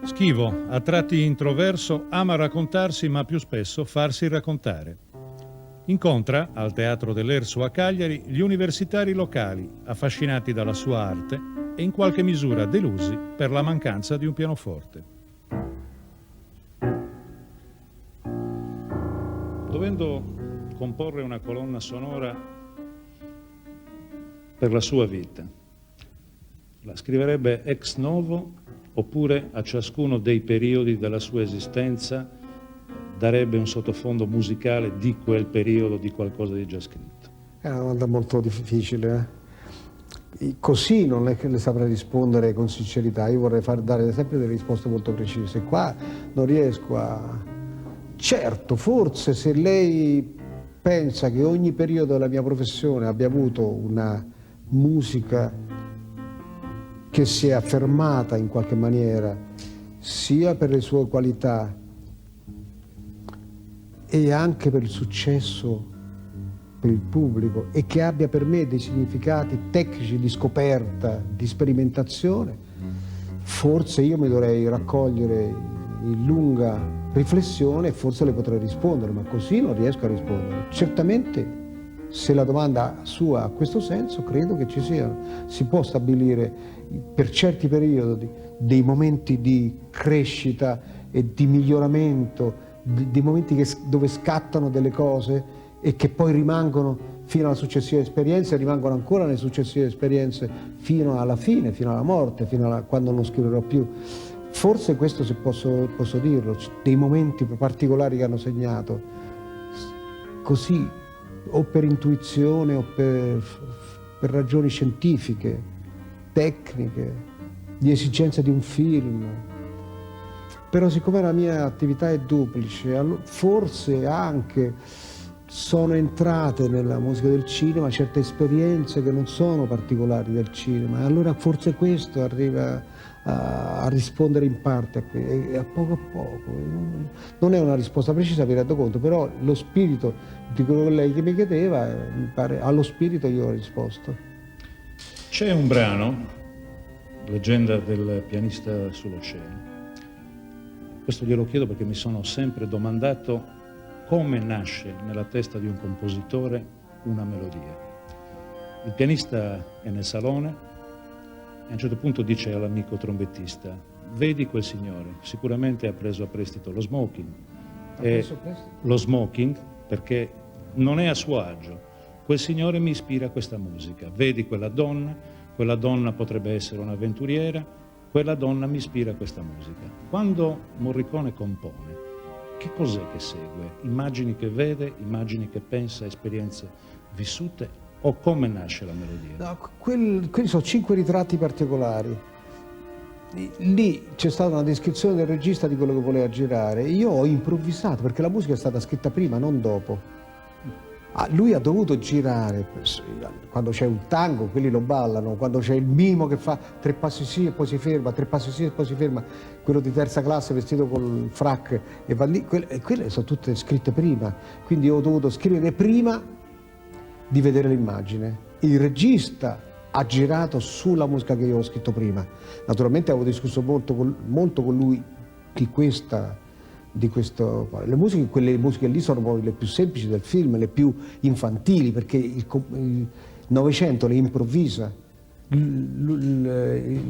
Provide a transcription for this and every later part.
Schivo, a tratti introverso, ama raccontarsi ma più spesso farsi raccontare. Incontra, al Teatro dell'Erso a Cagliari, gli universitari locali, affascinati dalla sua arte e in qualche misura delusi per la mancanza di un pianoforte. Dovendo comporre una colonna sonora per la sua vita, la scriverebbe ex novo oppure a ciascuno dei periodi della sua esistenza darebbe un sottofondo musicale di quel periodo, di qualcosa di già scritto? È una domanda molto difficile. Così non è che le saprei rispondere con sincerità, io vorrei dare sempre delle risposte molto precise. Qua non riesco a... Certo, forse se lei pensa che ogni periodo della mia professione abbia avuto una musica che si è affermata in qualche maniera, sia per le sue qualità e anche per il successo per il pubblico, e che abbia per me dei significati tecnici di scoperta, di sperimentazione, forse io mi dovrei raccogliere in lunga riflessione e forse le potrei rispondere, ma così non riesco a rispondere. Certamente, se la domanda sua ha questo senso, credo che si può stabilire per certi periodi dei momenti di crescita e di miglioramento, dei momenti dove scattano delle cose e che poi rimangono fino alla successiva esperienza e rimangono ancora nelle successive esperienze fino alla fine, fino alla morte, fino a quando non scriverò più. Forse questo, se posso dirlo, dei momenti particolari che hanno segnato, così, o per intuizione o per ragioni scientifiche, tecniche, di esigenza di un film. Però siccome la mia attività è duplice, forse anche sono entrate nella musica del cinema certe esperienze che non sono particolari del cinema, e allora forse questo arriva a rispondere in parte a poco. Non è una risposta precisa, mi rendo conto, però lo spirito di quello che lei mi chiedeva, mi pare, allo spirito io ho risposto. C'è un brano, Leggenda del pianista sull'oceano. Questo glielo chiedo perché mi sono sempre domandato come nasce nella testa di un compositore una melodia. Il pianista è nel salone e a un certo punto dice all'amico trombettista: vedi quel signore, sicuramente ha preso a prestito lo smoking. Lo smoking perché non è a suo agio. Quel signore mi ispira a questa musica. Vedi quella donna potrebbe essere un'avventuriera, quella donna mi ispira a questa musica. Quando Morricone compone, che cos'è che segue? Immagini che vede, immagini che pensa, esperienze vissute, o come nasce la melodia? No, quelli sono 5 ritratti particolari. Lì c'è stata una descrizione del regista di quello che voleva girare. Io ho improvvisato, perché la musica è stata scritta prima, non dopo. Lui ha dovuto girare, quando c'è un tango quelli lo ballano, quando c'è il mimo che fa 3 passi sì e poi si ferma, 3 passi sì e poi si ferma, quello di terza classe vestito col frac e va lì, quelle sono tutte scritte prima, quindi ho dovuto scrivere prima di vedere l'immagine. Il regista ha girato sulla musica che io ho scritto prima. Naturalmente avevo discusso molto con lui di questo. Quelle musiche lì sono poi le più semplici del film, le più infantili, perché il Novecento le improvvisa.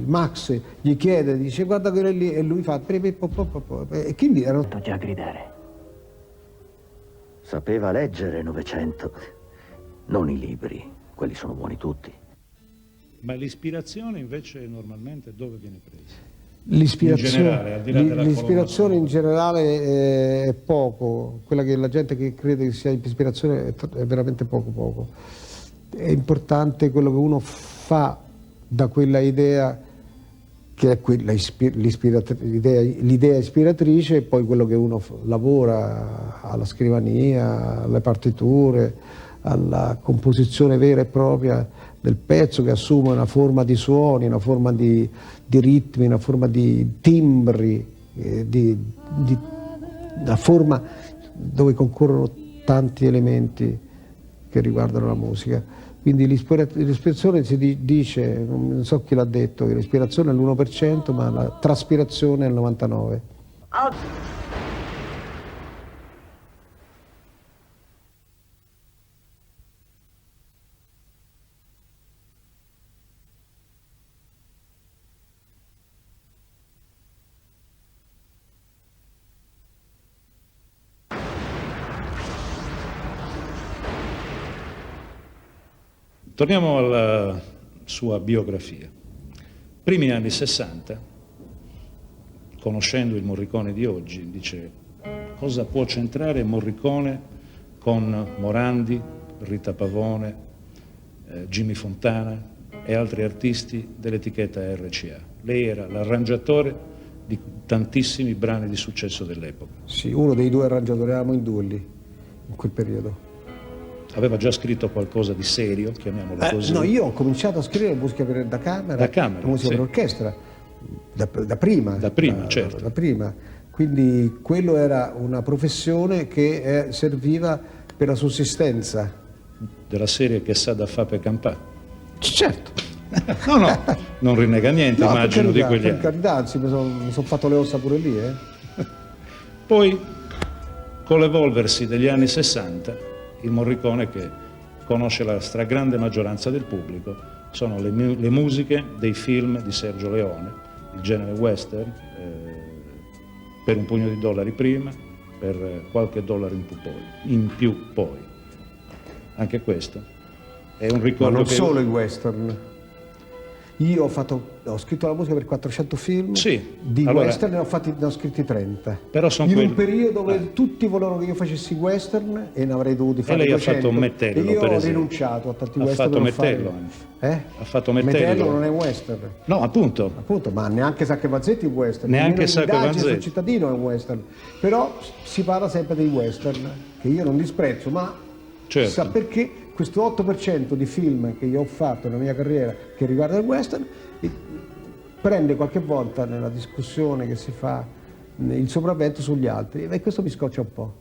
Max gli chiede, dice guarda quello lì, e lui fa e quindi erano già gridare. Sapeva leggere Novecento, non i libri, quelli sono buoni tutti. Ma l'ispirazione invece normalmente dove viene presa? L'ispirazione in generale è poco, quella che la gente che crede che sia ispirazione è veramente poco. È importante quello che uno fa da quella idea, che è l'idea ispiratrice, e poi quello che uno lavora alla scrivania, alle partiture, alla composizione vera e propria del pezzo, che assume una forma di suoni, una forma di ritmi, una forma di timbri, una forma dove concorrono tanti elementi che riguardano la musica. Quindi l'ispirazione si dice, non so chi l'ha detto, che l'ispirazione è l'1%, ma la traspirazione è il 99%. Torniamo alla sua biografia. Primi anni 60, conoscendo il Morricone di oggi, dice: cosa può c'entrare Morricone con Morandi, Rita Pavone, Jimmy Fontana e altri artisti dell'etichetta RCA? Lei era l'arrangiatore di tantissimi brani di successo dell'epoca. Sì, uno dei due arrangiatori, eravamo in due lì, in quel periodo. Aveva già scritto qualcosa di serio, chiamiamolo così? No, io ho cominciato a scrivere musica da camera, musica sì, per orchestra, da prima. Da prima, certo. Da prima. Quindi quello era una professione che serviva per la sussistenza. Della serie che sa da fa per campà. Certo. No, non rinnega niente, No, immagino, di quegli per anni. carità, anzi mi sono fatto le ossa pure lì. Poi, con l'evolversi degli anni 60, il Morricone, che conosce la stragrande maggioranza del pubblico, sono le musiche dei film di Sergio Leone, il genere western, per un pugno di dollari prima, per qualche dollaro in più poi. Anche questo è un ricordo. Ma non che... solo il western. Io ho scritto la musica per 400 film, sì, di allora, western ne ho scritti 30. Però sono un periodo dove tutti volevano che io facessi western e ne avrei dovuti fare 200. E lei ha fatto Mettello, e io per ho esempio. rinunciato a tanti Ha western. fatto Mettello. Ha fatto Mettello. Mettello non è western. No, appunto. Appunto, ma neanche Sacco e Vanzetti è un western. Neanche Sacco e Vanzetti. Sul cittadino è un western. Però si parla sempre dei western, che io non disprezzo, ma certo, sa perché questo 8% di film che io ho fatto nella mia carriera che riguarda il western prende qualche volta nella discussione che si fa il sopravvento sugli altri, e questo mi scoccia un po'.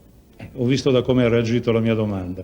Ho visto da come ha reagito la mia domanda.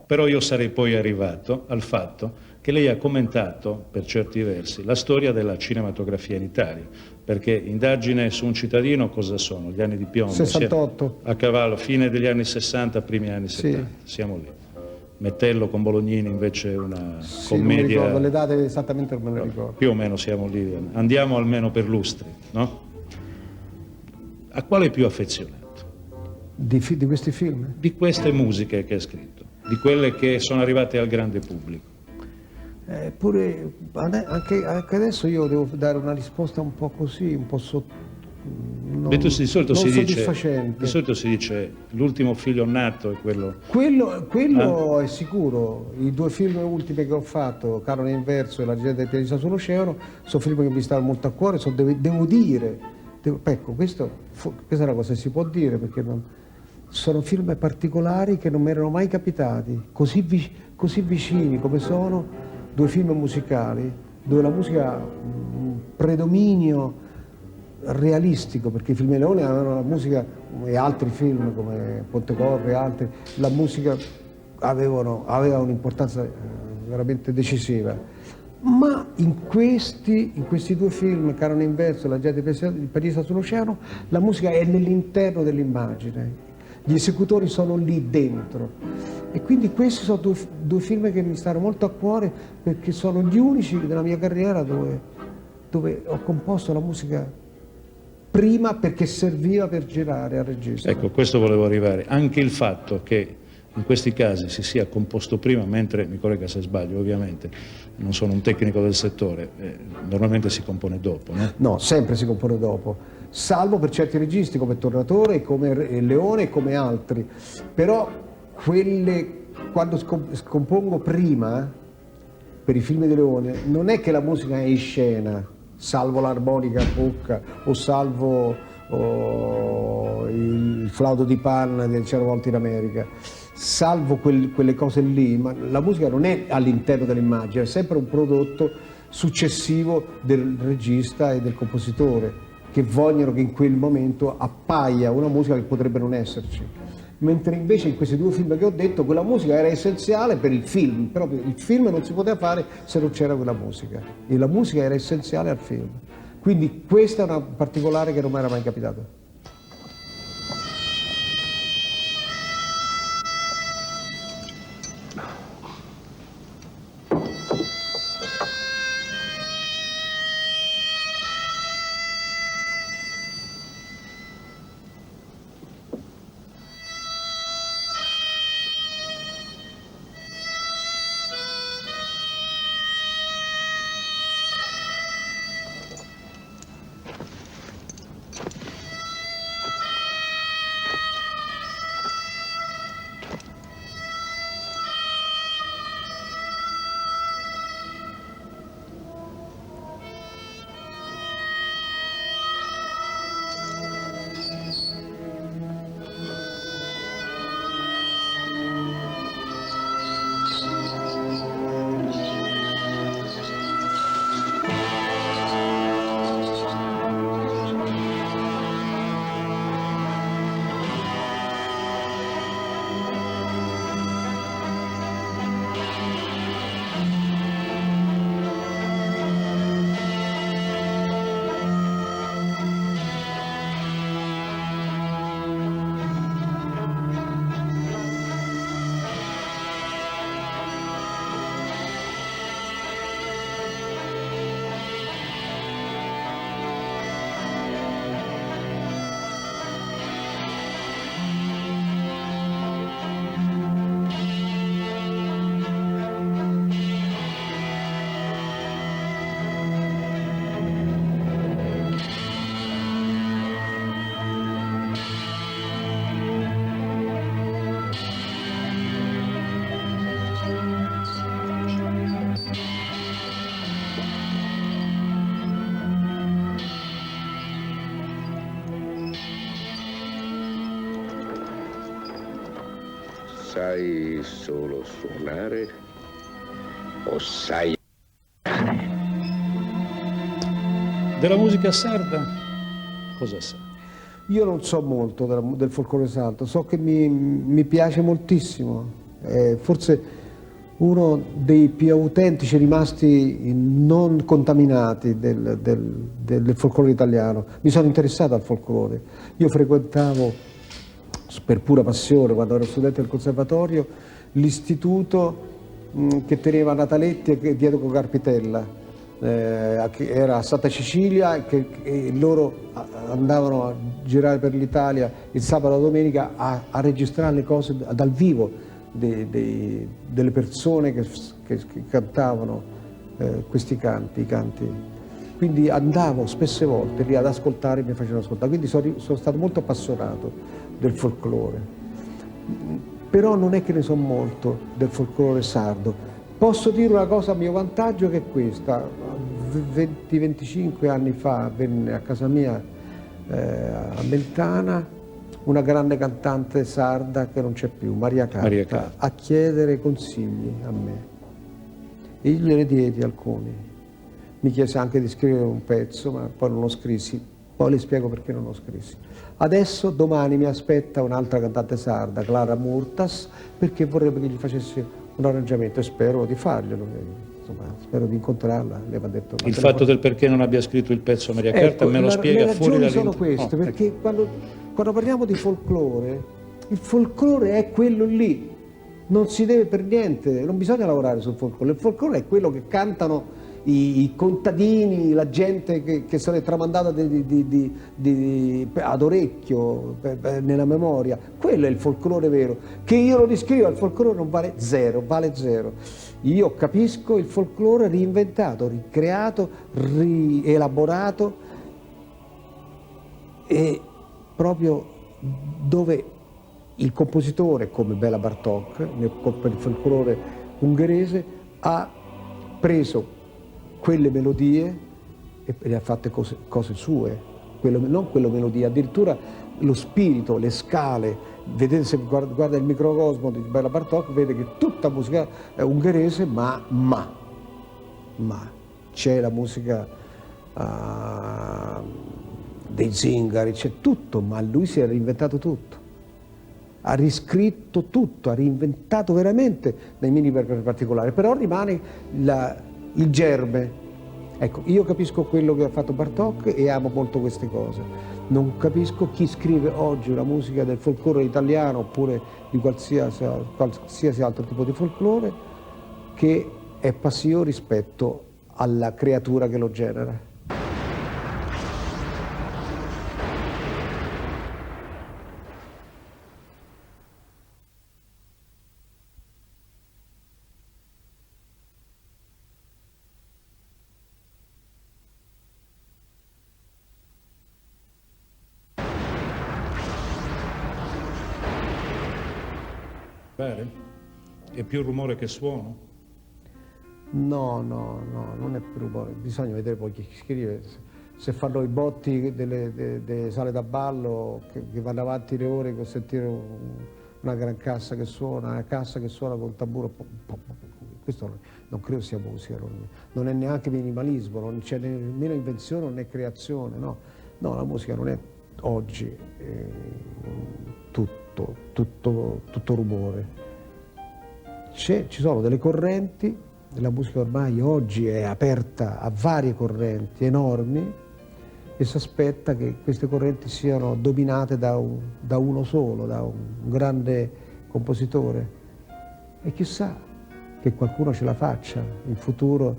Però io sarei poi arrivato al fatto che lei ha commentato, per certi versi, la storia della cinematografia in Italia, perché Indagine su un cittadino cosa sono? Gli anni di piombo? 68. A cavallo, fine degli anni 60, primi anni 70, sì, siamo lì. Mettello con Bolognini invece una sì, commedia... non mi ricordo, le date esattamente non me le ricordo. Più o meno siamo lì, andiamo almeno per lustri, no? A quale è più affezionato? Di questi film? Di queste musiche che ha scritto, di quelle che sono arrivate al grande pubblico. Anche adesso io devo dare una risposta un po' così, un po' Di solito non si dice, soddisfacente. di solito si dice l'ultimo figlio nato è quello... Quello è sicuro. I due film ultimi che ho fatto, Canone Inverso e La leggenda del pianista sull'oceano, sono film che mi stanno molto a cuore, devo dire, ecco, questa è una cosa che si può dire, perché sono film particolari che non mi erano mai capitati, così vicini come sono, due film musicali, dove la musica ha un predominio realistico, perché i film di Leone avevano la musica, e altri film come Pontecorvo e altri, la musica aveva un'importanza veramente decisiva. Ma in questi due film, Canone Inverso e La gente del pianista sull'oceano, la musica è nell'interno dell'immagine, gli esecutori sono lì dentro, e quindi questi sono due film che mi stanno molto a cuore, perché sono gli unici della mia carriera dove ho composto la musica prima, perché serviva per girare al regista. Ecco, questo volevo arrivare. Anche il fatto che in questi casi si sia composto prima, mentre, mi corregga se sbaglio ovviamente, non sono un tecnico del settore, normalmente si compone dopo, no? No, sempre si compone dopo, salvo per certi registi come Tornatore, come Leone e come altri. Però quando scompongo prima, per i film di Leone, non è che la musica è in scena, salvo l'armonica a bocca o salvo il flauto di Pan del C'era una volta in America, salvo quelle cose lì, ma la musica non è all'interno dell'immagine, è sempre un prodotto successivo del regista e del compositore, che vogliono che in quel momento appaia una musica che potrebbe non esserci. Mentre invece in questi due film che ho detto, quella musica era essenziale per il film, però il film non si poteva fare se non c'era quella musica, e la musica era essenziale al film. Quindi questa è una particolare che non mi era mai capitata. Sai solo suonare o sai... Della musica sarda cosa sa? Io non so molto del folklore sardo, so che mi piace moltissimo, forse uno dei più autentici rimasti non contaminati del folklore italiano. Mi sono interessato al folklore, io frequentavo per pura passione, quando ero studente del conservatorio, l'istituto che teneva Nataletti e Diego Carpitella, che era a Santa Cecilia, e loro andavano a girare per l'Italia il sabato e la domenica a registrare le cose dal vivo delle persone che cantavano questi canti, i canti quindi andavo spesse volte lì ad ascoltare e mi facevano ascoltare, quindi sono stato molto appassionato del folklore, però non è che ne so molto del folklore sardo. Posso dire una cosa a mio vantaggio che è questa: 20-25 anni fa venne a casa mia a Mentana una grande cantante sarda che non c'è più, Maria Carta, a chiedere consigli a me. E io gliene diedi alcuni. Mi chiese anche di scrivere un pezzo, ma poi non lo scrissi. Poi le spiego perché non lo scrissi. Adesso, domani, mi aspetta un'altra cantante sarda, Clara Murtas, perché vorrebbe che gli facessi un arrangiamento e spero di farglielo. Insomma, spero di incontrarla. Le aveva detto, il fatto del perché non abbia scritto il pezzo Maria Carta me lo spiega fuori dalle dalle... sono queste, perché quando parliamo di folklore, il folklore è quello lì, non si deve per niente, non bisogna lavorare sul folklore, il folklore è quello che cantano i contadini, la gente che se l'è tramandata ad orecchio, nella memoria. Quello è il folklore vero. Che io lo descriva, il folklore non vale zero, vale zero. Io capisco il folklore reinventato, ricreato, rielaborato, e proprio dove il compositore, come Béla Bartók, per il folklore ungherese, ha preso quelle melodie e le ha fatte cose sue, non quelle melodie, addirittura lo spirito, le scale. Vedete, se guarda il microcosmo di Béla Bartók, vede che tutta musica è ungherese, ma c'è la musica dei zingari, c'è tutto, ma lui si è reinventato tutto. Ha riscritto tutto, ha reinventato veramente nei minimi particolari, però rimane il germe. Ecco, io capisco quello che ha fatto Bartók e amo molto queste cose. Non capisco chi scrive oggi una musica del folklore italiano oppure di qualsiasi altro tipo di folklore che è passivo rispetto alla creatura che lo genera. È più rumore che suono? No, non è più rumore, bisogna vedere poi chi scrive. Se fanno i botti delle sale da ballo che vanno avanti le ore con sentire una gran cassa che suona, una cassa che suona con il tamburo, questo non credo sia musica, non è neanche minimalismo, non c'è nemmeno invenzione, non è creazione, no, la musica non è oggi tutto rumore. Ci sono delle correnti, la musica ormai oggi è aperta a varie correnti enormi e si aspetta che queste correnti siano dominate da uno solo, da un grande compositore, e chissà che qualcuno ce la faccia in futuro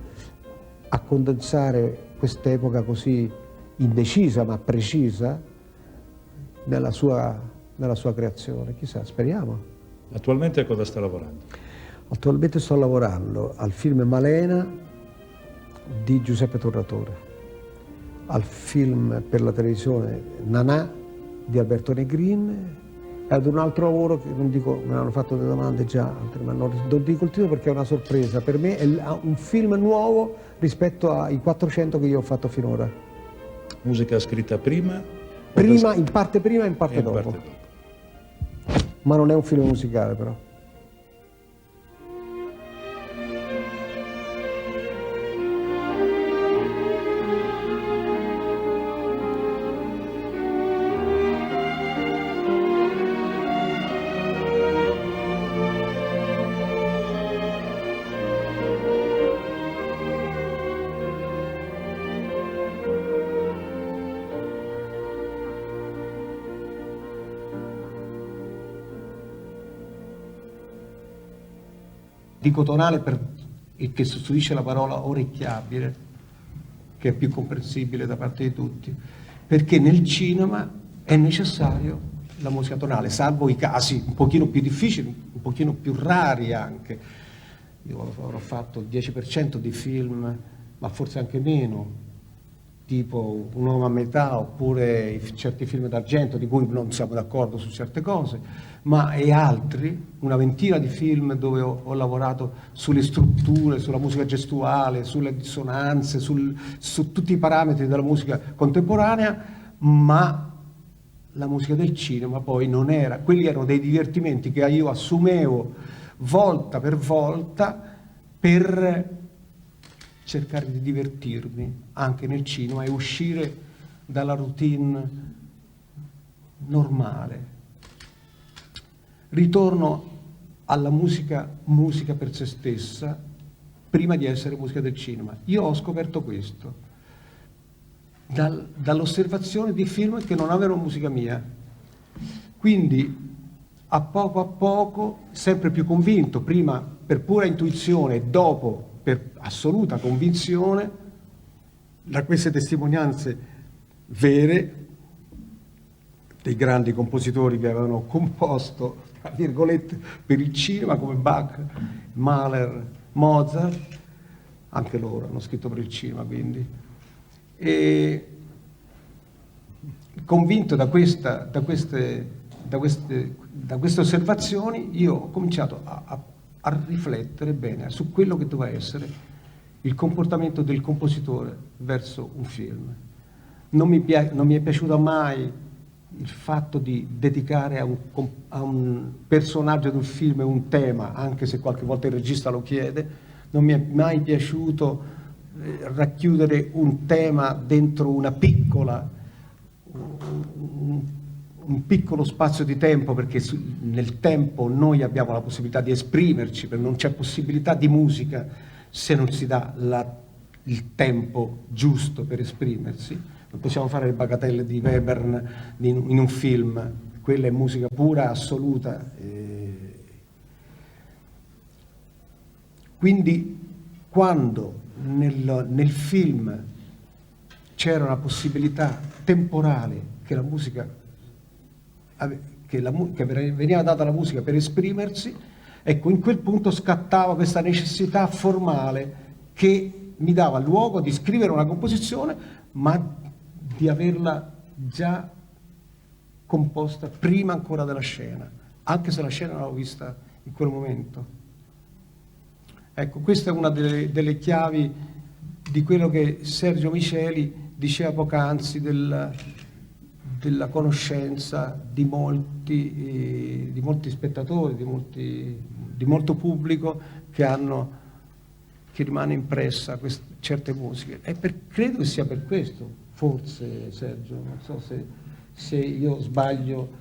a condensare quest'epoca così indecisa ma precisa nella sua creazione, chissà, speriamo. Attualmente a cosa sta lavorando? Attualmente sto lavorando al film Malena di Giuseppe Tornatore, al film per la televisione Nanà di Alberto Negrin e ad un altro lavoro che non dico, me hanno fatto delle domande già, ma non dico il titolo perché è una sorpresa. Per me è un film nuovo rispetto ai 400 che io ho fatto finora. Musica scritta prima? In parte prima e in parte dopo. Ma non è un film musicale però. Dicotonale che sostituisce la parola orecchiabile, che è più comprensibile da parte di tutti, perché nel cinema è necessario la musica tonale, salvo i casi un pochino più difficili, un pochino più rari anche. Io avrò fatto il 10% di film, ma forse anche meno, tipo Un uomo a metà oppure certi film d'argento di cui non siamo d'accordo su certe cose, ma e altri, una ventina di film dove ho lavorato sulle strutture, sulla musica gestuale, sulle dissonanze, su tutti i parametri della musica contemporanea, ma la musica del cinema poi non era, quelli erano dei divertimenti che io assumevo volta per volta per cercare di divertirmi anche nel cinema e uscire dalla routine normale. Ritorno alla musica per se stessa prima di essere musica del cinema. Io ho scoperto questo dall'osservazione di film che non avevano musica mia. Quindi a poco, sempre più convinto, prima per pura intuizione, dopo per assoluta convinzione, da queste testimonianze vere dei grandi compositori che avevano composto, tra virgolette, per il cinema, come Bach, Mahler, Mozart, anche loro hanno scritto per il cinema, quindi. E convinto da queste osservazioni, io ho cominciato a riflettere bene su quello che doveva essere il comportamento del compositore verso un film. Non mi è piaciuto mai il fatto di dedicare a un personaggio di un film un tema, anche se qualche volta il regista lo chiede. Non mi è mai piaciuto racchiudere un tema dentro una un piccolo spazio di tempo, perché nel tempo noi abbiamo la possibilità di esprimerci, perché non c'è possibilità di musica se non si dà il tempo giusto per esprimersi. Non possiamo fare le bagatelle di Webern in un film, quella è musica pura, assoluta. Quindi quando nel film c'era una possibilità temporale che la musica che veniva data alla musica per esprimersi, ecco, in quel punto scattava questa necessità formale che mi dava luogo di scrivere una composizione, ma di averla già composta prima ancora della scena, anche se la scena non l'avevo vista in quel momento. Ecco, questa è una delle chiavi di quello che Sergio Miceli diceva poc'anzi della conoscenza di molti spettatori, di molto pubblico che rimane impressa certe musiche. Credo che sia per questo, forse, Sergio, non so se io sbaglio.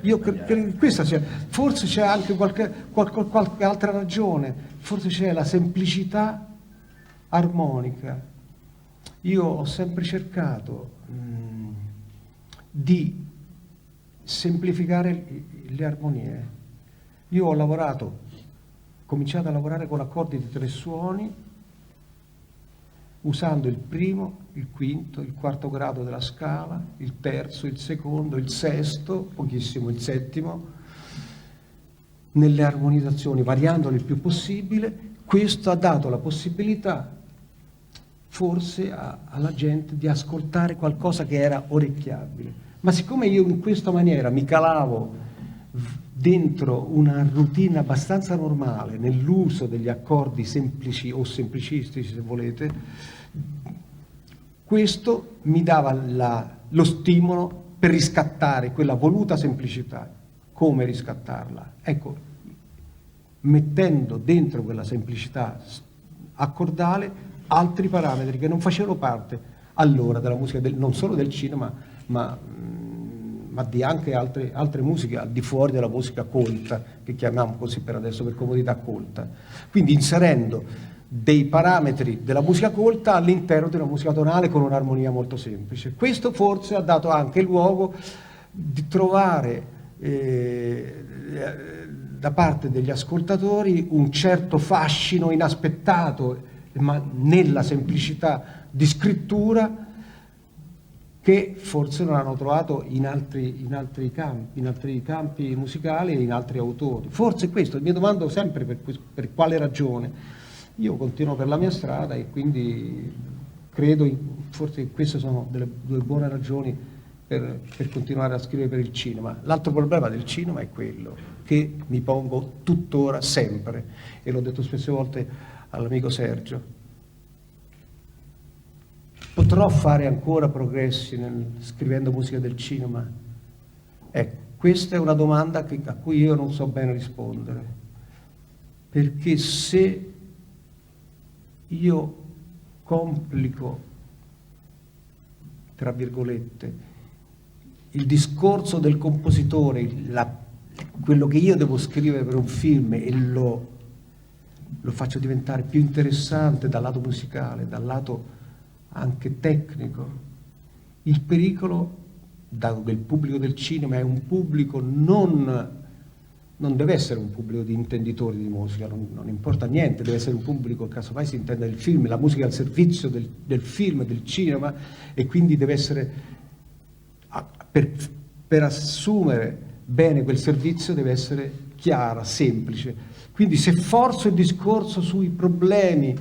Io credo che questa sia, forse c'è anche qualche altra ragione, forse c'è la semplicità armonica. Io ho sempre cercato di semplificare le armonie. Io ho cominciato a lavorare con accordi di 3 suoni, usando il primo, il quinto, il quarto grado della scala, il terzo, il secondo, il sesto, pochissimo il settimo, nelle armonizzazioni, variandole il più possibile. Questo ha dato la possibilità forse alla gente di ascoltare qualcosa che era orecchiabile. Ma siccome io in questa maniera mi calavo dentro una routine abbastanza normale nell'uso degli accordi semplici o semplicistici, se volete, questo mi dava lo stimolo per riscattare quella voluta semplicità. Come riscattarla? Ecco, mettendo dentro quella semplicità accordale altri parametri che non facevano parte allora della musica, non solo del cinema, ma di anche altre musiche al di fuori della musica colta, che chiamiamo così per adesso per comodità colta. Quindi inserendo dei parametri della musica colta all'interno della musica tonale con un'armonia molto semplice. Questo forse ha dato anche luogo di trovare da parte degli ascoltatori un certo fascino inaspettato, ma nella semplicità di scrittura, che forse non hanno trovato in altri campi musicali e in altri autori. Forse questo, mi domando sempre per quale ragione. Io continuo per la mia strada e quindi credo forse queste sono delle due buone ragioni per continuare a scrivere per il cinema. L'altro problema del cinema è quello che mi pongo tuttora sempre, e l'ho detto spesse volte all'amico Sergio. Potrò fare ancora progressi scrivendo musica del cinema? Questa è una domanda a cui io non so bene rispondere, perché se io complico, tra virgolette, il discorso del compositore, quello che io devo scrivere per un film, e lo faccio diventare più interessante dal lato musicale, dal lato anche tecnico, il pericolo, dato che il pubblico del cinema è un pubblico non deve essere un pubblico di intenditori di musica, non importa niente, deve essere un pubblico, casomai si intende il film, la musica al servizio del film, del cinema, e quindi deve essere, per assumere bene quel servizio, deve essere chiara, semplice. Quindi se forzo il discorso sui problemi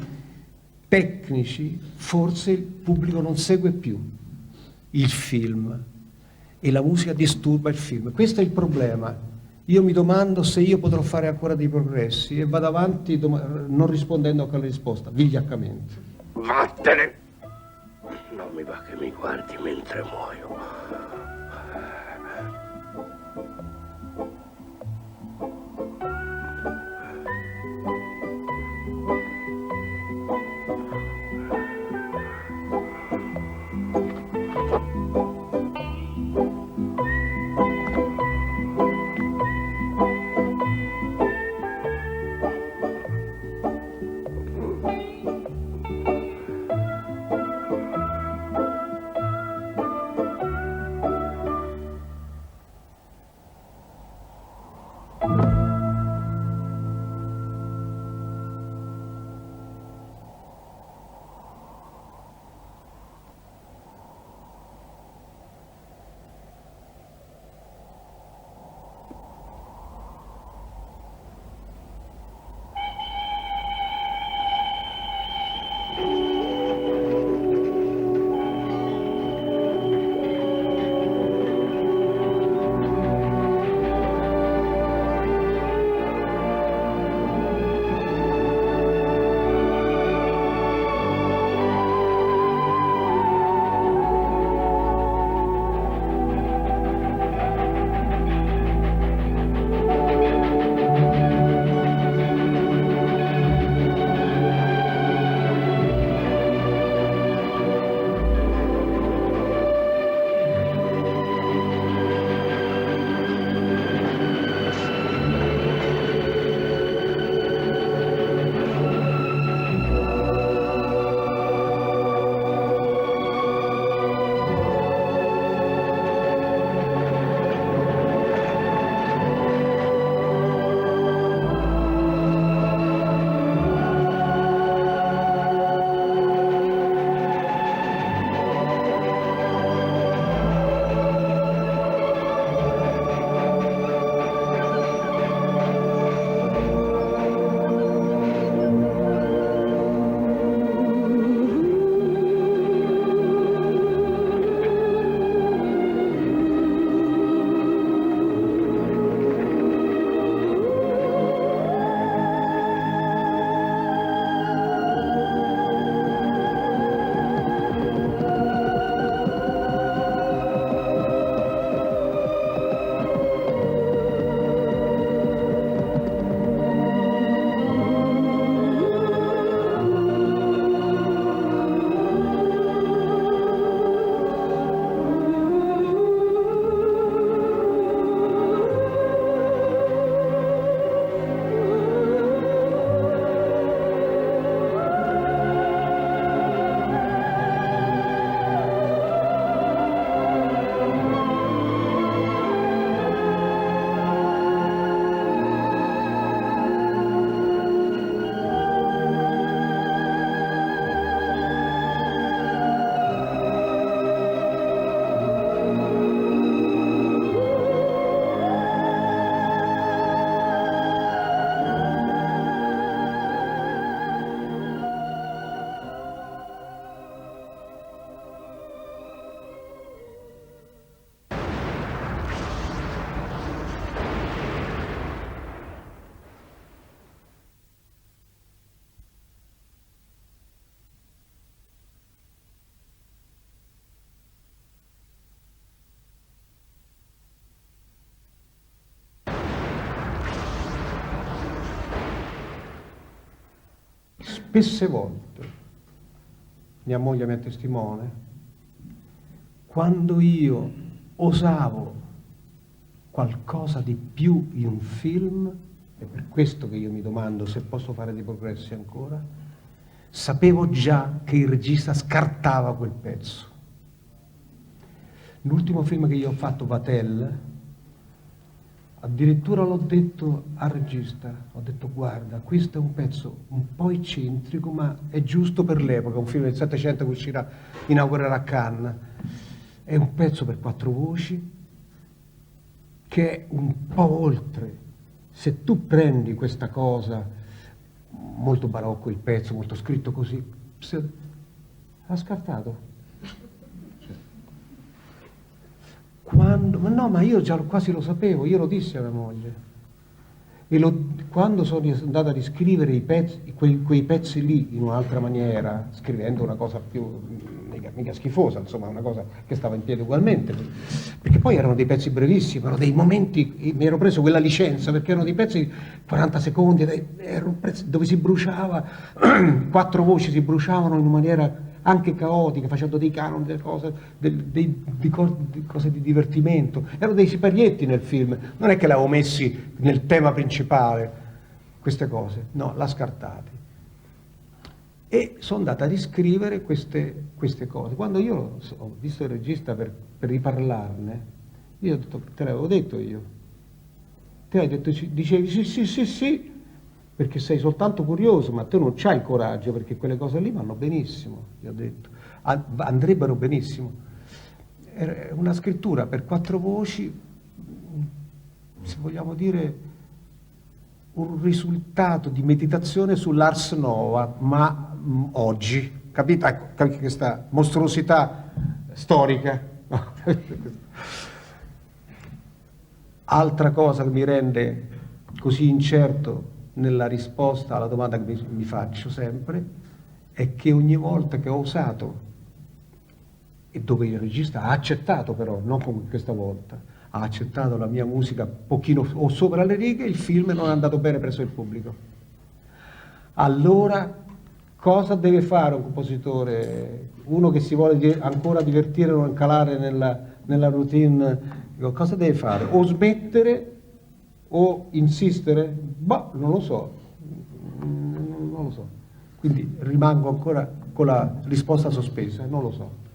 tecnici, forse il pubblico non segue più il film e la musica disturba il film. Questo è il problema. Io mi domando se io potrò fare ancora dei progressi, e vado avanti non rispondendo a quella risposta, vigliaccamente. Vattene! Non mi va che mi guardi mentre muoio. spesse volte, mia moglie mi è testimone, quando io osavo qualcosa di più in un film, è per questo che io mi domando se posso fare dei progressi ancora, sapevo già che il regista scartava quel pezzo. L'ultimo film che io ho fatto, Vatel, addirittura l'ho detto al regista, ho detto guarda, questo è un pezzo un po' eccentrico, ma è giusto per l'epoca, un film del Settecento che uscirà, inaugurerà a Cannes. È un pezzo per 4 voci che è un po' oltre. Se tu prendi questa cosa, molto barocco il pezzo, molto scritto così, ha scartato. Quando, ma no, ma io già quasi lo sapevo, io lo dissi a mia moglie. Quando sono andato a riscrivere i pezzi, quei pezzi lì in un'altra maniera, scrivendo una cosa più, mica schifosa, insomma, una cosa che stava in piedi ugualmente, perché poi erano dei pezzi brevissimi, erano dei momenti, mi ero preso quella licenza, perché erano dei pezzi di 40 secondi, dove si bruciava, 4 voci si bruciavano in una maniera anche caotica, facendo dei canoni, delle cose, di cose di divertimento. Erano dei siparietti nel film, non è che l'avevo messi nel tema principale, queste cose, no, l'ha scartati. E sono andato a riscrivere queste cose. Quando io ho visto il regista per riparlarne, io ho detto, te l'avevo detto io. Te hai detto, dicevi sì, perché sei soltanto curioso, ma tu non c'hai il coraggio, perché quelle cose lì vanno benissimo, gli ho detto, andrebbero benissimo. È una scrittura per 4 voci, se vogliamo dire, un risultato di meditazione sull'Ars Nova, ma oggi, capito? Ecco, questa mostruosità storica. Altra cosa che mi rende così incerto nella risposta alla domanda che mi faccio sempre è che ogni volta che ho usato, e dove il regista ha accettato però, non come questa volta, ha accettato la mia musica un pochino o sopra le righe, il film non è andato bene presso il pubblico. Allora, cosa deve fare un compositore? Uno che si vuole ancora divertire, non calare nella routine, cosa deve fare? O smettere o insistere? Boh, non lo so. Non lo so. Quindi rimango ancora con la risposta sospesa, non lo so.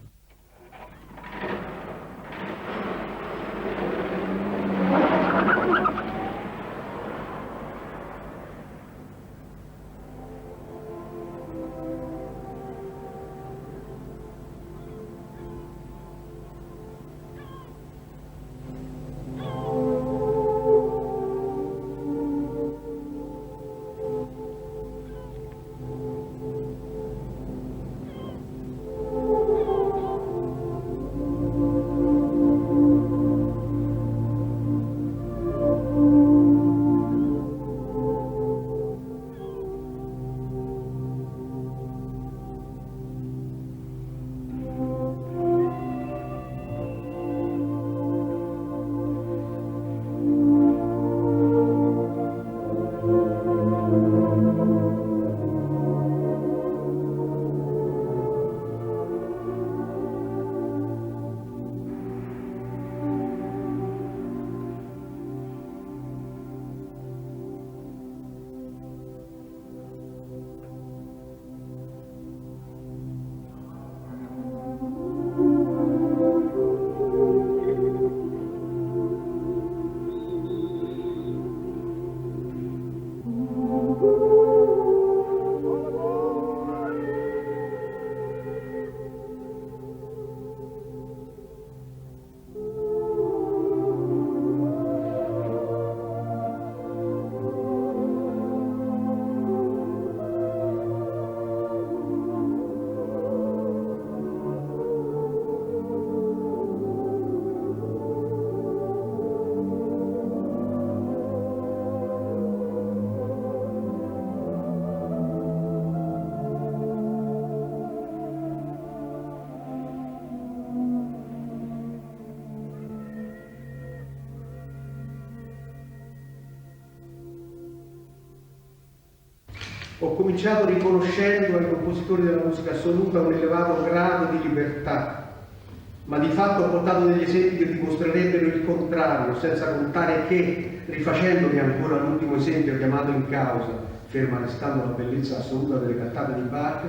Ho cominciato riconoscendo ai compositori della musica assoluta un elevato grado di libertà, ma di fatto ho portato degli esempi che dimostrerebbero il contrario, senza contare che, rifacendomi ancora all'ultimo esempio chiamato in causa, ferma restando la bellezza assoluta delle cantate di Bach,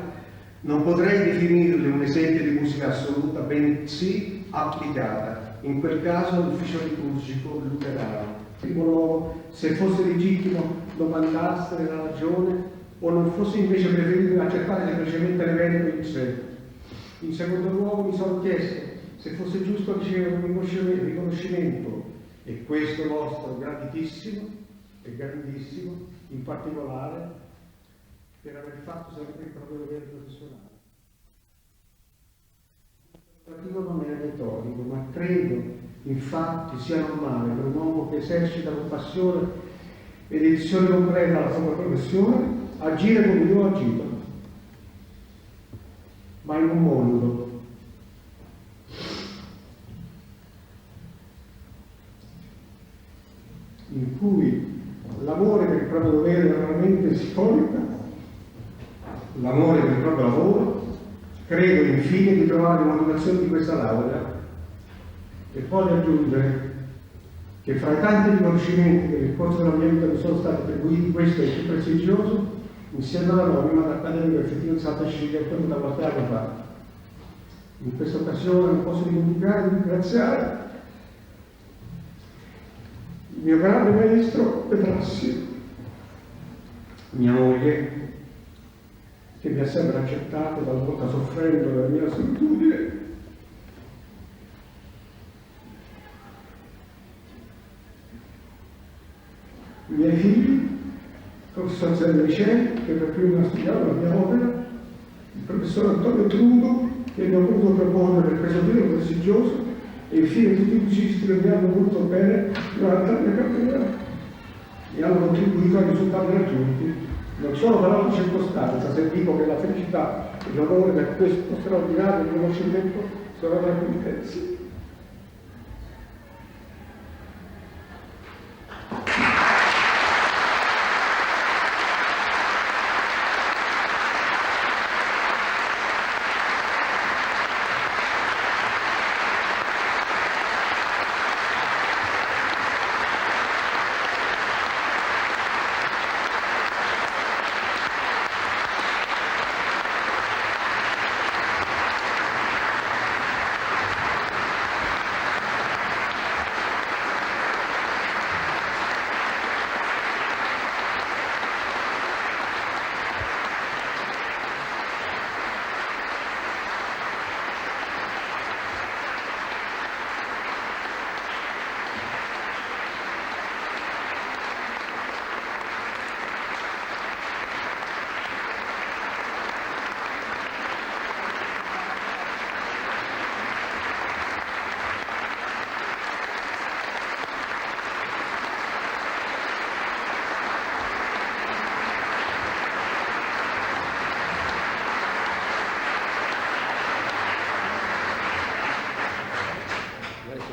non potrei definirle un esempio di musica assoluta, bensì applicata, in quel caso all'ufficio liturgico luterano. Primo luogo, se fosse legittimo domandarsene la ragione o non fosse invece preferibile accettare semplicemente l'evento in sé. In secondo luogo mi sono chiesto se fosse giusto ricevere un riconoscimento, e questo vostro graditissimo e grandissimo, in particolare per aver fatto sempre il proprio dovere professionale. Non è retorico, ma credo infatti sia normale per un uomo che esercita con passione e dedizione concreta alla propria professione agire come io ho agito, ma in un mondo in cui l'amore per il proprio dovere veramente si collega, l'amore per il proprio lavoro, credo infine di trovare la motivazione di questa laurea. E poi aggiungere che fra i tanti riconoscimenti che nel corso della mia vita mi sono stati attribuiti, questo è il più prestigioso, insieme alla nomina all'Accademia effettivo di Santa Cecilia, ottenuta qualche anno fa. In questa occasione non posso dimenticare di ringraziare il mio grande maestro Petrassi, mia moglie, che mi ha sempre accettato, talvolta soffrendo della mia solitudine, i miei figli, il professor Zernicè, che per primo ha studiato la mia opera, il professor Antonio Trudo, che mi ha voluto proporre per questo libro prestigioso, e infine tutti i musicisti che mi hanno voluto bene durante la mia carriera e hanno contribuito ai risultati raggiunti. Non solo per altra circostanza, se dico che la felicità e l'onore per questo straordinario riconoscimento sono tranquillezze.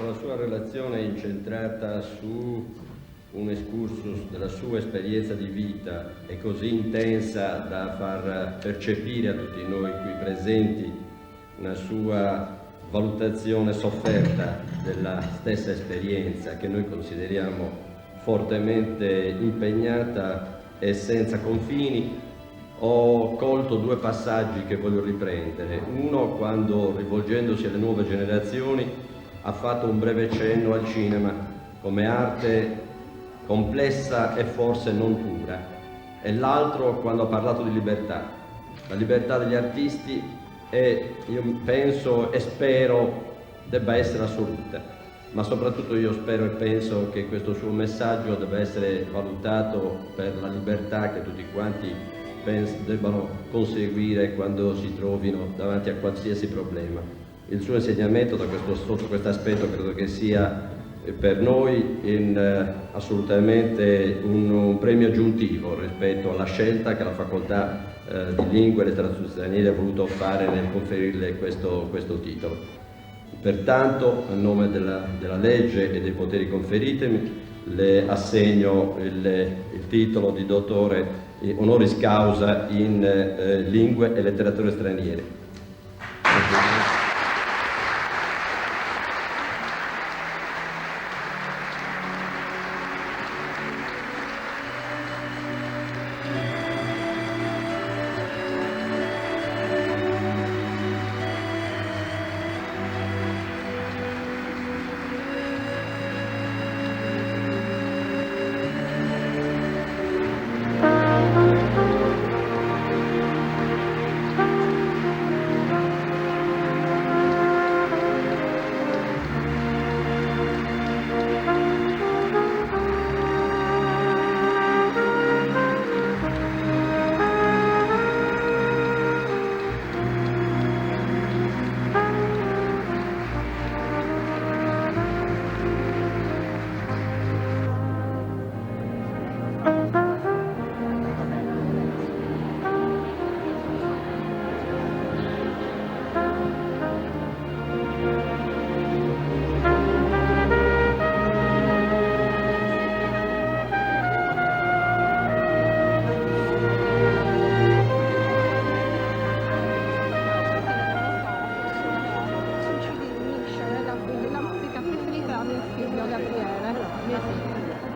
La sua relazione è incentrata su un excursus della sua esperienza di vita e così intensa da far percepire a tutti noi qui presenti una sua valutazione sofferta della stessa esperienza che noi consideriamo fortemente impegnata e senza confini. Ho colto due passaggi che voglio riprendere. Uno, quando, rivolgendosi alle nuove generazioni, ha fatto un breve cenno al cinema come arte complessa e forse non pura, e l'altro quando ha parlato di libertà, la libertà degli artisti, e io penso e spero debba essere assoluta, ma soprattutto io spero e penso che questo suo messaggio debba essere valutato per la libertà che tutti quanti debbano conseguire quando si trovino davanti a qualsiasi problema. Il suo insegnamento sotto questo aspetto credo che sia per noi assolutamente un premio aggiuntivo rispetto alla scelta che la facoltà di lingue e letterature straniere ha voluto fare nel conferirle questo titolo. Pertanto, a nome della legge e dei poteri conferitemi, le assegno il titolo di dottore honoris causa in lingue e letterature straniere.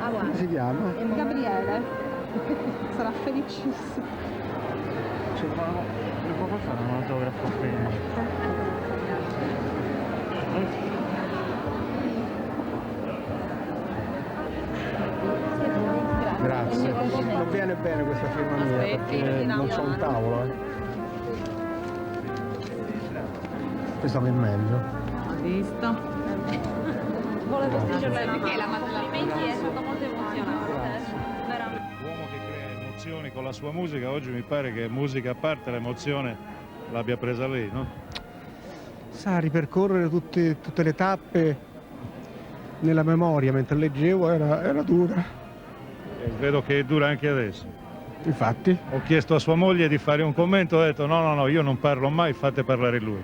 Come si chiama? Gabriele. Sarà felicissimo. Le può fare un autografo qui? Grazie. Non viene bene questa firma mia perché non c'ho un tavolo. Questo va meglio. Visto? Volevo dirlo perché la complimenti è stato molto emozionante. Veramente. L'uomo che crea emozioni con la sua musica, oggi mi pare che musica a parte l'emozione l'abbia presa lei, no? Sa, ripercorrere tutte le tappe nella memoria mentre leggevo era dura. E vedo che dura anche adesso. Infatti, Ho chiesto a sua moglie di fare un commento, ho detto no, io non parlo mai, fate parlare lui.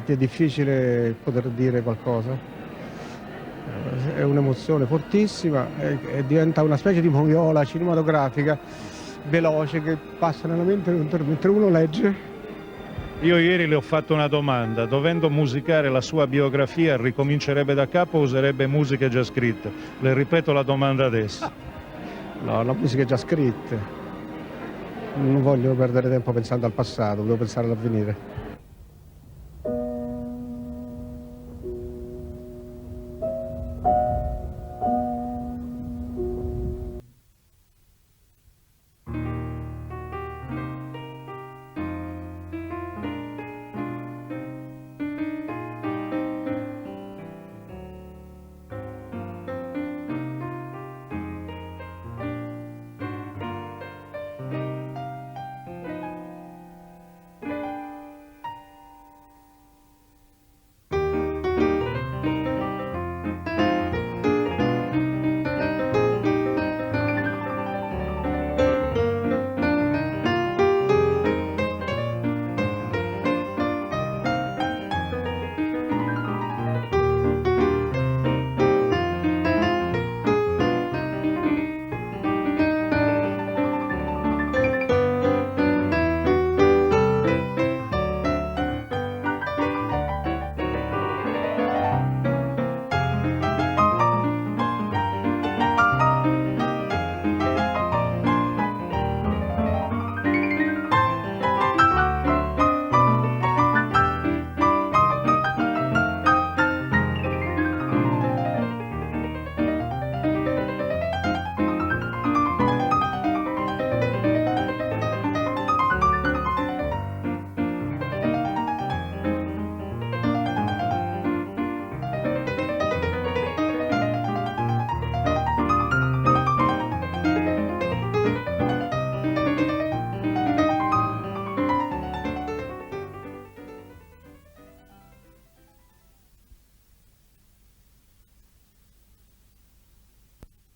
è difficile poter dire qualcosa. È un'emozione fortissima e diventa una specie di moviola cinematografica veloce che passa nella mente mentre uno legge. Io ieri le ho fatto una domanda, dovendo musicare la sua biografia ricomincerebbe da capo o userebbe musiche già scritte? Le ripeto la domanda adesso. No, la musica è già scritta. Non voglio perdere tempo pensando al passato, devo pensare all'avvenire.